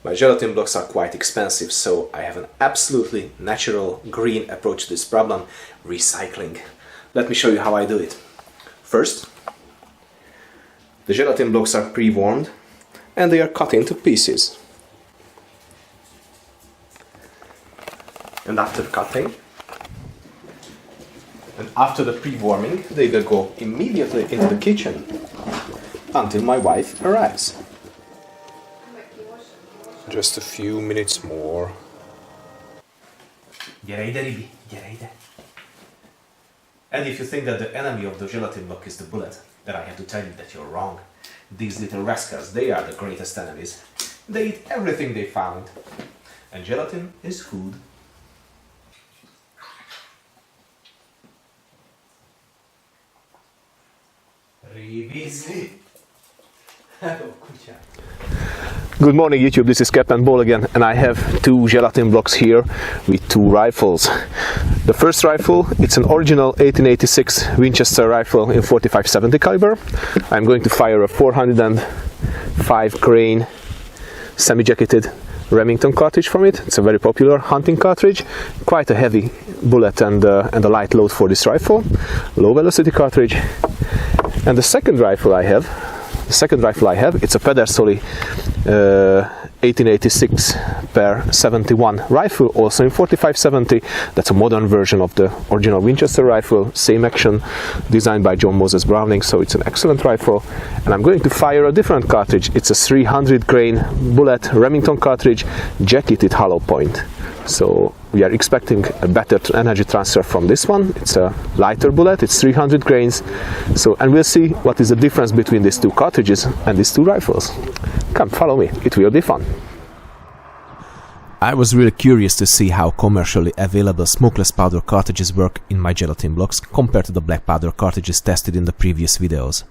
My gelatin blocks are quite expensive, so I have an absolutely natural green approach to this problem: recycling. Let me show you how I do it. First, the gelatin blocks are pre-warmed and they are cut into pieces. And after cutting, and after the pre-warming, they will go immediately into the kitchen until my wife arrives. Just a few minutes more. Gyere ide, Ribi, gyere ide. And if you think that the enemy of the gelatin block is the bullet, then I have to tell you that you're wrong. These little rascals, they are the greatest enemies. They eat everything they found. And gelatin is food. Ribizli. Hello, kutyák. Good morning YouTube, this is Captain Ball again, and I have two gelatin blocks here with two rifles. The first rifle, it's an original 1886 Winchester rifle in 45-70 caliber. I'm going to fire a 405 grain semi-jacketed Remington cartridge from it. It's a very popular hunting cartridge, quite a heavy bullet and a light load for this rifle. Low velocity cartridge. And the second rifle I have, it's a Pedersoli 1886x71 rifle, also in 45-70. That's a modern version of the original Winchester rifle, same action, designed by John Moses Browning, so it's an excellent rifle. And I'm going to fire a different cartridge. It's a 300 grain bullet Remington cartridge, jacketed hollow point. So we are expecting a better energy transfer from this one. It's a lighter bullet, it's 300 grains. And we'll see what is the difference between these two cartridges and these two rifles. Come, follow me, it will be fun. I was really curious to see how commercially available smokeless powder cartridges work in my gelatin blocks compared to the black powder cartridges tested in the previous videos.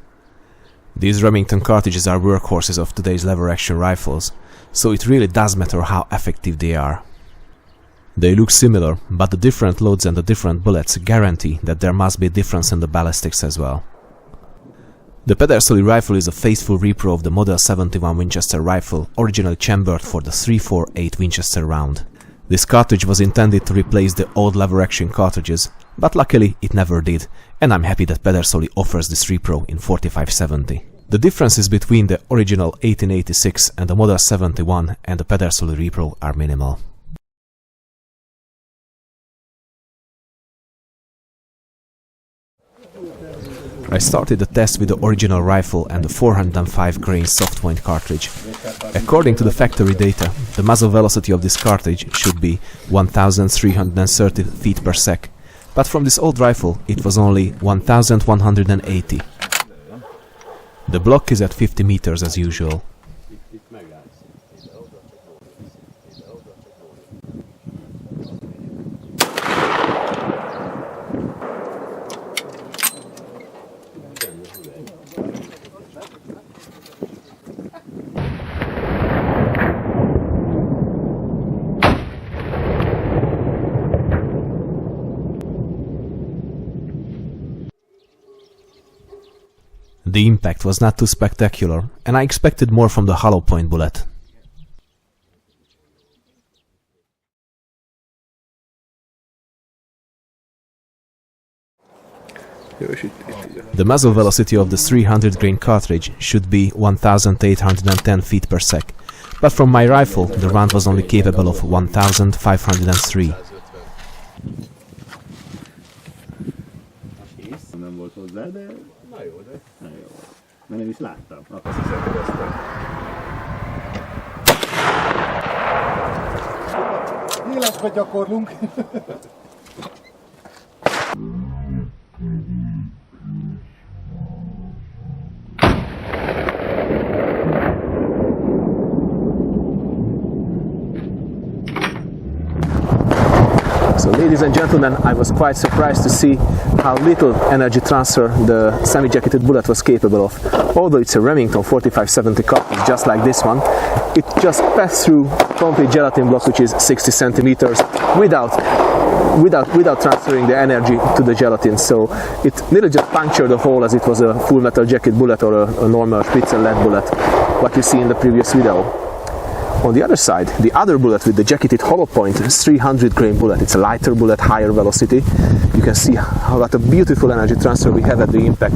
These Remington cartridges are workhorses of today's lever action rifles, so it really does matter how effective they are. They look similar, but the different loads and the different bullets guarantee that there must be a difference in the ballistics as well. The Pedersoli rifle is a faithful repro of the Model 71 Winchester rifle, originally chambered for the 348 Winchester round. This cartridge was intended to replace the old lever action cartridges, but luckily it never did, and I'm happy that Pedersoli offers this repro in 45-70. The differences between the original 1886 and the Model 71 and the Pedersoli repro are minimal. I started the test with the original rifle and the 405 grain soft point cartridge. According to the factory data, the muzzle velocity of this cartridge should be 1330 feet per sec, but from this old rifle it was only 1180. The block is at 50 meters as usual. The impact was not too spectacular, and I expected more from the hollow point bullet. The muzzle velocity of the 300 grain cartridge should be 1810 feet per sec, but from my rifle the round was only capable of 1503. Mert nem is láttam. Élesbe gyakorlunk. So ladies and gentlemen, I was quite surprised to see how little energy transfer the semi-jacketed bullet was capable of. Although it's a Remington 45-70 cartridge just like this one, it just passed through complete gelatin block, which is 60 centimeters, without transferring the energy to the gelatin. So it nearly just punctured the hole as it was a full metal jacket bullet or a normal Spitzer lead bullet, what you see in the previous video. On the other side, the other bullet with the jacketed hollow point is 300 grain bullet. It's a lighter bullet, higher velocity. You can see what a beautiful energy transfer we have at the impact.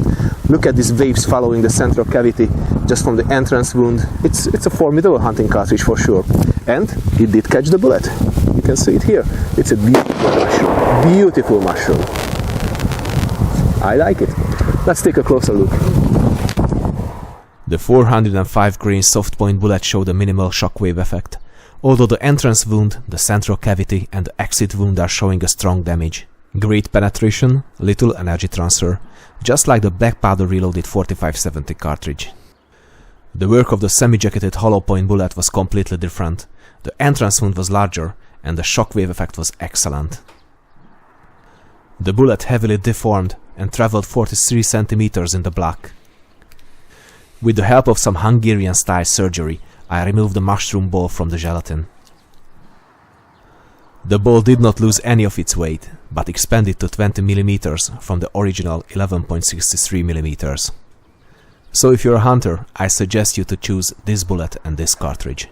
Look at these waves following the central cavity just from the entrance wound. It's a formidable hunting cartridge for sure. And it did catch the bullet. You can see it here. It's a beautiful mushroom. Beautiful mushroom. I like it. Let's take a closer look. The 405 grain soft point bullet showed a minimal shockwave effect, although the entrance wound, the central cavity and the exit wound are showing a strong damage. Great penetration, little energy transfer, just like the black powder reloaded 4570 cartridge. The work of the semi-jacketed hollow point bullet was completely different. The entrance wound was larger and the shockwave effect was excellent. The bullet heavily deformed and traveled 43 centimeters in the block. With the help of some Hungarian-style surgery, I removed the mushroom ball from the gelatin. The ball did not lose any of its weight, but expanded to 20 mm from the original 11.63 mm. So if you're a hunter, I suggest you to choose this bullet and this cartridge.